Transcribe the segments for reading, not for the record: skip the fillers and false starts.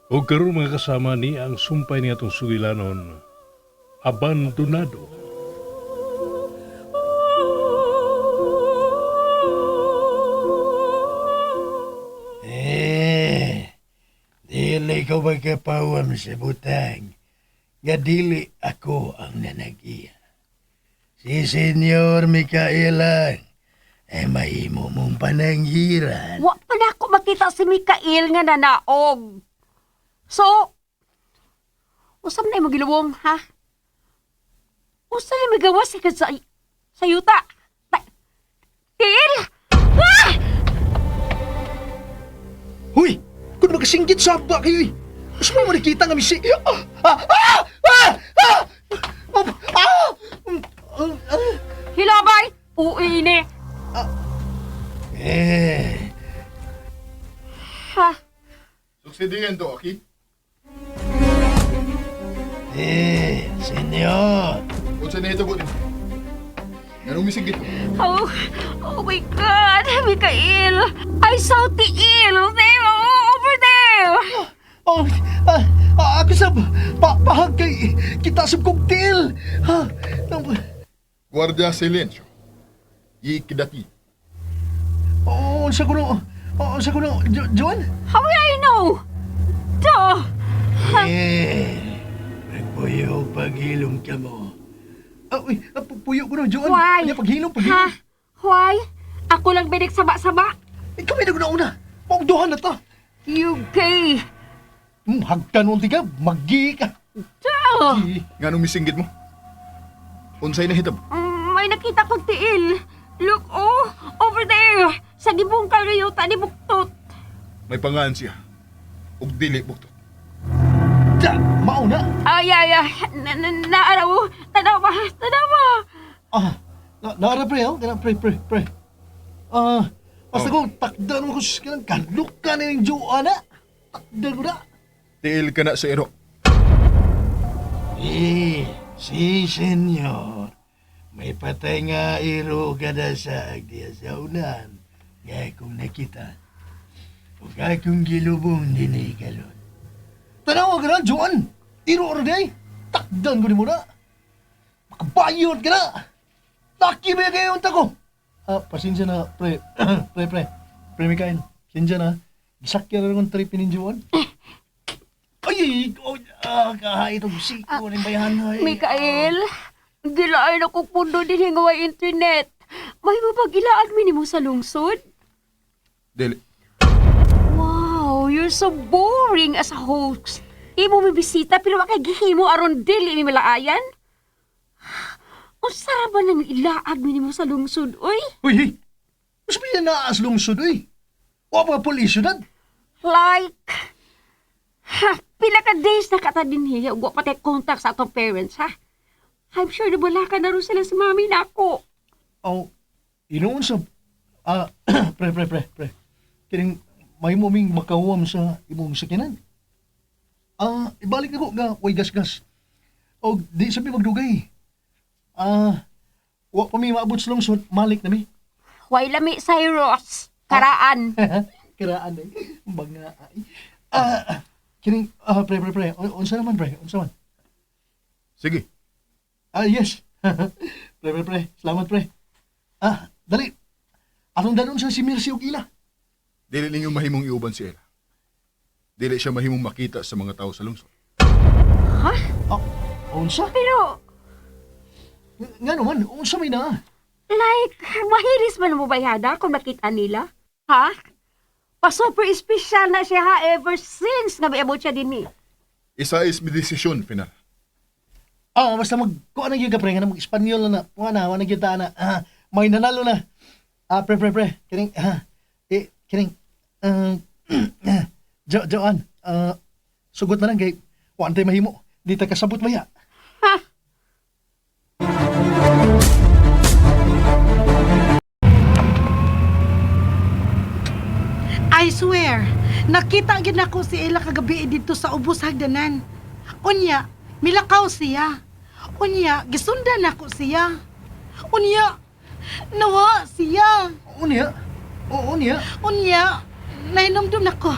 O karon mga kasama ni ang sumpay niya itong sugilanon, abandonado. Dili ko magkapawam sa butang. Nga dili ako ang nanagiya. Si Senyor Mikaelang ay mahimo mong pananghiran. Wa pa na ako makita si Mikael nga nanaog. So, usam na mo giluwong, ha? Usam na magawa si ka sa yuta. Til! Ah! Huy! Kung magasinggit sa haba kayo eh! Mas mo nakita nga misi... Ah! Ah! Ah! Ah! Ah! Ah! Ah! Hilabay! Uine! Ha? Suksidiyan to, okay? Senyor. Unsa na ito po din? Ganong misigit mo? Oh my God! Mikael! I saw Tiil! There! Over there! Oh, ako sa pahag kay kita sa cocktail. Ha? Guardia silensyo. Ikidati. Sa kuno, John? How will I know? Duh! Nagpuyo paghilom ka mo. Uy, puyo ko na, John. Why? Kanya paghilom. Ha? Why? Ako lang binig saba-saba? Ikaw may naguna-una. Paugduhan na ta. UK! Hagkan mo ka, magi ka. Duh! Ganong misinggit mo? Unsay na hitab? May nakita kong tiil. Look, oh! Over there! Sa gibong karayota ni Buktot. May pangaan siya. Ug dili buktot. Da, mauna. Ay. Naaraw! Tanawa! Naara pre, oh. Kaya pre. Basta ko, takdan mo ko sa kanlok ka na yung Joanna. Takdan mo na. Tiil ka na sa iro. Si Senyor. May patay nga iro kada sa agdiya sa unan. Nga akong nakita. Huwag akong gilubong din ikalon. Tanawa ka na, Joan. Iro rin day. Takdan ko ni mo na. Makabayot ka na. Taki ba kayo yung tako? Pasensya na, pre. Pre, Mikael. Pasensya na. Gisakya na rin kong tripin ni Joan. Kahit itong siko rin bayan. Mikael, gilaan ako pundo din hingawa internet. May mapagilaan minimo sa lungsod? Dili. Wow, you're so boring as a host. Imo may bisita pero makagihimo aron dili mi malaayan? O saraba nang ilaag minimo sa lungsod, oy? Uy, mas may naas lungsod, uy. O mga polisyonad. Like, pila ka days na kata din hiya, ugwa pati contact sa atong parents, ha? I'm sure na wala ka na rin sila sa mami na ako. Oh, inoon sa... pre. Kining may muming makawam sa imong sakinan. Ibalik na ko nga, way gas-gas. O, di sabi magdugay. Wa pa mi maabot sa lungsod, malik na mi. Way lami, Cyrus. Karaan. Kiraan na mga ay. Kining, pre. Unsa naman, pre? Unsa man? Sige. Yes. pre. Salamat, pre. Dali. Anong danon sa si Mirsi og ila? Dili ninyo mahimong iuban si Ella. Dili siya mahimong makita sa mga tao sa lungsod. Ha? Unsa? Pero, Nga naman, unsa may na? like, mahiris man mo bayada kung makita nila? Ha? Pa-super special na siya ha ever since nga may abot siya din ni. Isa is may desisyon, final. Basta kuha na yung kapre, nga na mag-Espanyol na, wala na kita na, may nanalo na. Pre, kining, kining, Joan, sugot na lang kay, wantay mahimo, di ta kasabot maya. Ha? I swear, nakita gid nako si Ella kagabi dito sa ubos hagdanan. Unya, milakaw siya. Unya, gisundan nako siya. Unya, nawa siya. Unya? Oo niya. Unya, Nainomdom nako.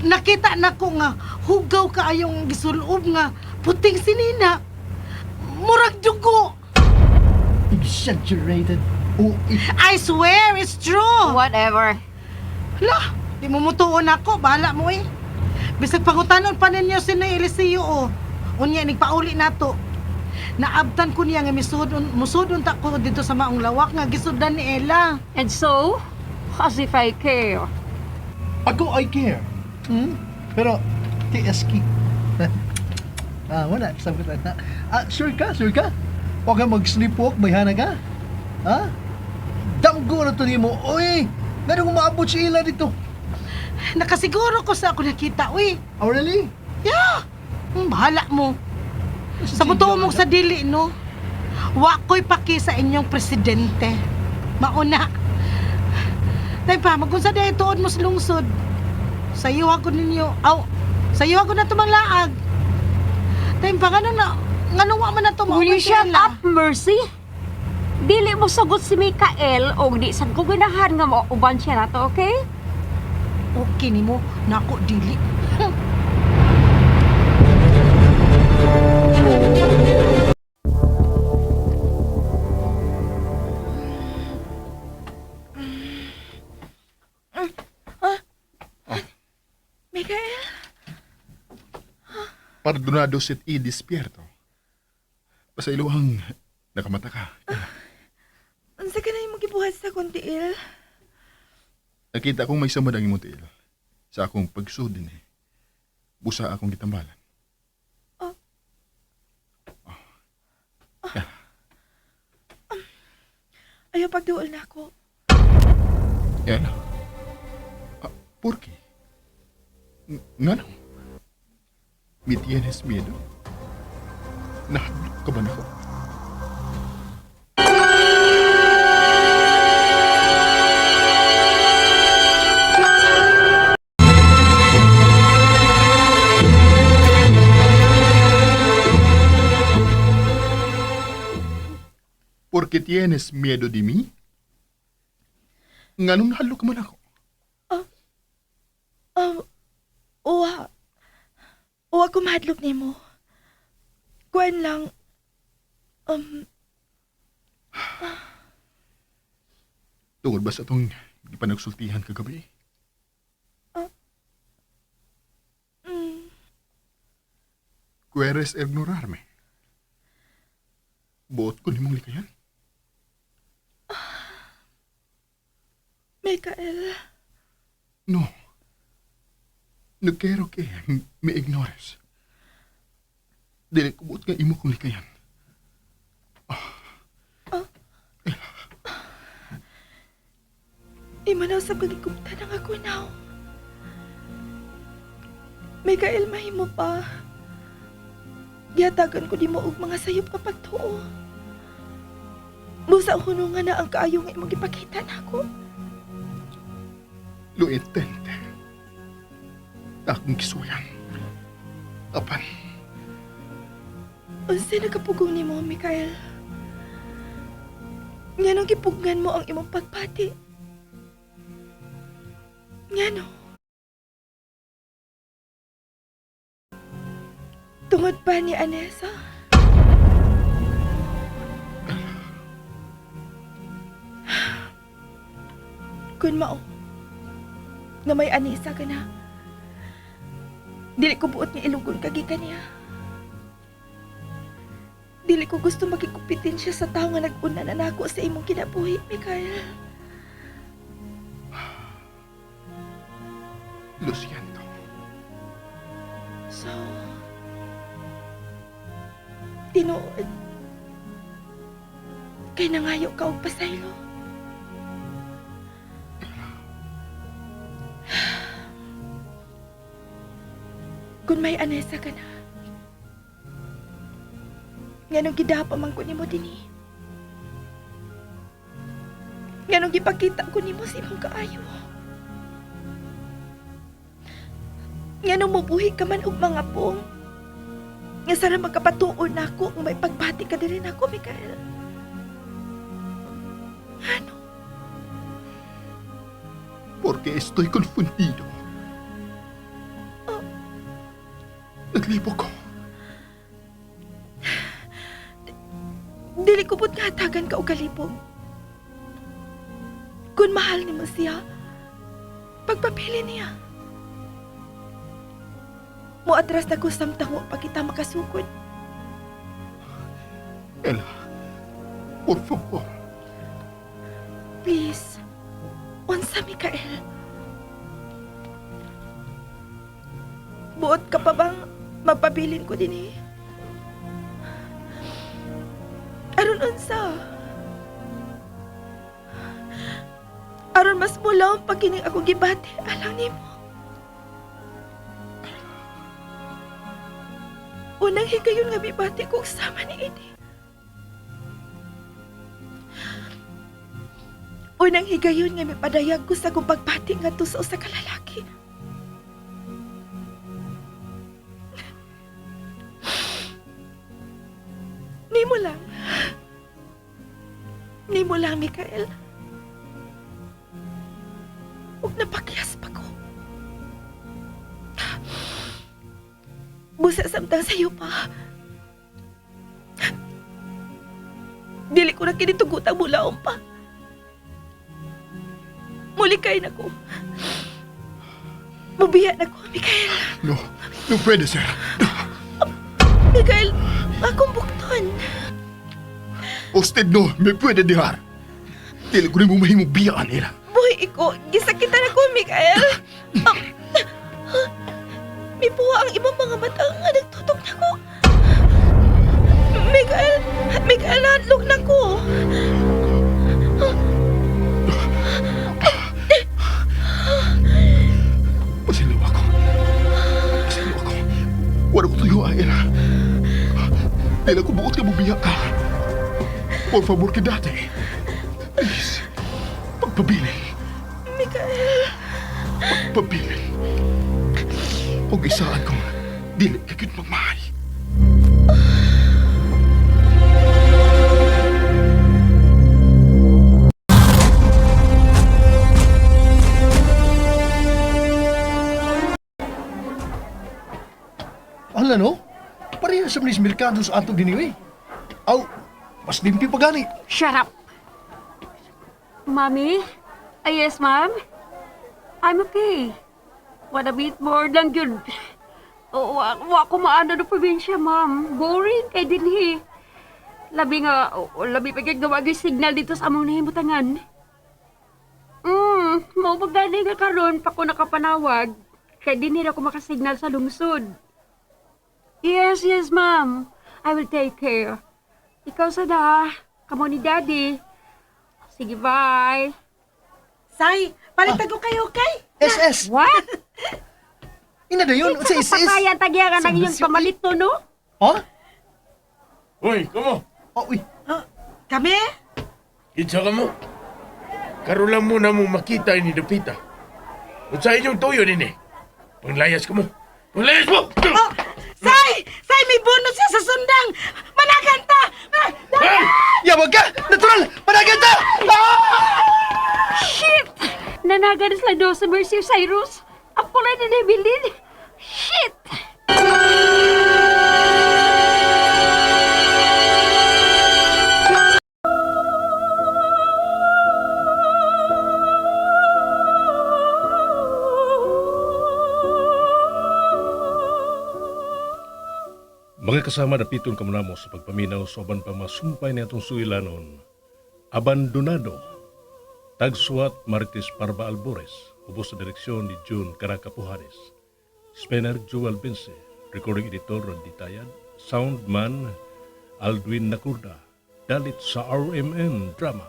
Nakita nako nga hugaw kaayong gisulob nga puting sinina. Murag dugo. Exaggerated. Oh, I swear it's true. Whatever. Hala, di mo mutuon ako, bahala mo eh. Bisag pangutanon pa ninyo si Nay Eliseo o. Unya, nagpauli na to. Naabtan ko niya nga musudon ta ko dito sa maong lawak nga gisudan ni Ella. And so, as if I care. ako I care. Pero, TSK. Wala, sabitan na. Sure ka? Huwag ka mag-sleepwalk, bayhana ka? Ha? Damgo na to ni mo. Uy, ganun maabot si Ila dito. Nakasiguro ko sa ako nakita, uy. Oh, really? Yeah. Bahala mo. Sa buto mong sa dili, no? Wa ko'y paki sa inyong presidente. Mauna. Tay pa, magunsa dahil tuod mo sa lungsod. Sayo ako ninyo. Sayo ako na tumanglaag. Tay pa, nga wa man na Will you shut up, Mercy? Dili mo sagot si Mikael o di sad ko ganahan nga mauban siya nato, okay? Okay ni mo, nako dili. Mikael? Pardonado sit i dispierto. Pasailuhang nakamata ka. Unsa ka na yung magibuhat sa kontiil? Nakita kong may samad ang imong tiil. Sa akong pagsudin eh. Busa akong gitambalan. Ayaw pagduol na ako. Yan. ¿Por qué? Nga no? ¿Me tienes miedo? Nahadlok ka ba na ako? ¿Por qué tienes miedo de mí? Nga nung nahadlok ka man ako? Uwa ko mahadlok ni mo. Kuan lang, Tungod ba sa itong ipanagsultihan kagabi? ¿Quieres ignorarme? Buot ko nimong likayan? Mikael, No. No quiero que me ignores. Dili ko buot nga imo kong likayan. imanaw sa pagigumta ng ako now. Mikael, mahimo pa. Giyatagan ko di mo og mga sayop kapag tuo. Busa hunungan na ang kaayo nga imong gipakita nako. Lo intente. Akong gisuyan. Apan, Unsa nakapugong ni mo, Mikael? Nga nung gipugngan mo ang imong pagpati. Nga no? Tungod pa ni Anessa? Kun mao, nga may Anessa ka na, dili ko buot nga ilugon kagikan niya. Dili ko gusto makikupitin siya sa tao nga nag-una na nako sa imong kinabuhi, Mikael. lo siento. So, tinuod. Kay nangayo ka og pasaylo. Kung may Anessa ka na, nga nung gidapa man ko nimo dinhi. Nga nung gipakita ko nimo sa imong kaayo. Nga nung mubuhi ka man og mga pong. Nga sana magkapatuon na ako kung may pagbati ka din ako, Mikael. Ano? porque estoy confundido. Naglibo ko. Dili ko pud katagan ka og kalibog. Kung mahal ni mo siya, pagpapili niya. Muatras na ko samtang wa pa kita makasugod. Ella, por favor. Please, unsa Mikael? Buot ka pa bang mapabilin ko din eh? Aron unsa? Aron mas mulaw pag kining ako gibati alang nimo. Unang higayon nga bibati ko sama ni Edi. Unang higayon nga mipadayag ko sa kong pagbati nga to sa usa ka lalaki. Nimo lang. Nimo lang, Mikael. Huwag napakyas pa ko. Busa samtang sa'yo pa. Dili ko na kinitugutang mulaom pa. Muli kayo na ko. Mabiya na ko, Mikael. No, no puede ser. Mikael, akong bukton. Usted no me puede dejar. Dili ko rin mo mahimong biyaan, Ella. Buhay ko, gisakitan ako, Mikael. Mipuha ang ibang mga mata nga nagtutok na ko. Mikael, nahadlok na ko. Pasilaw ako. Wala ko tuyo, Ella. Ella, kung buot ka mo biyak ka. Por favor, quédate. Please. Pagpabili. Mikael. Pagpabili. Huwag isaan kong dili kakit magmahal. Hala no? Parehas sa manis merkado sa ato diniwi. Aw, mas limpi pa gani. Shut up! Mommy? Yes, ma'am? I'm okay. What a bit more lang yun. Wa ko maano na probinsya, ma'am. Boring kay dinhi. Labi pa kay gawag yung signal dito sa among nahimutangan. Mau pagdani nga karon pa ko nakapanawag. Kay dinhi na ko makasignal sa lungsod. Yes, ma'am. I will take care. Ikaw sada, kamo ni Daddy. Sige, bye. Say, palitag ko kayo, kay. SS! What? Ina na yun, sa SS. Papaya tagya ka ng iyong Sa- pamalito, no? Ha? Hoy, kamo. Oh, uy. Kami? Kitsa ka mo. Karoon lang muna mong makita ni Dapita. Kung sa inyong tuyo din eh. Panglayas ka mo. Panglayas mo! Oh, Say, may bonus siya sa sundang. Managan ta! Hey! Yawag ka! Natural! Panagan ta! Shit! Nanagan sila do sa Mercy Cyrus. Ako lang na nabilin. Shit! Mga kasama dapiton kamo namo sa pagpaminaw sa uban pang masumpay ni atong suilanon. Abandonado. Tagsuat Martis Parba Albores, ubos sa direksyon ni June Caraca Pujares. Spener Joel Vince, recording editor Randy Tayad, soundman Aldwin Nakurda, dalit sa RMN Drama.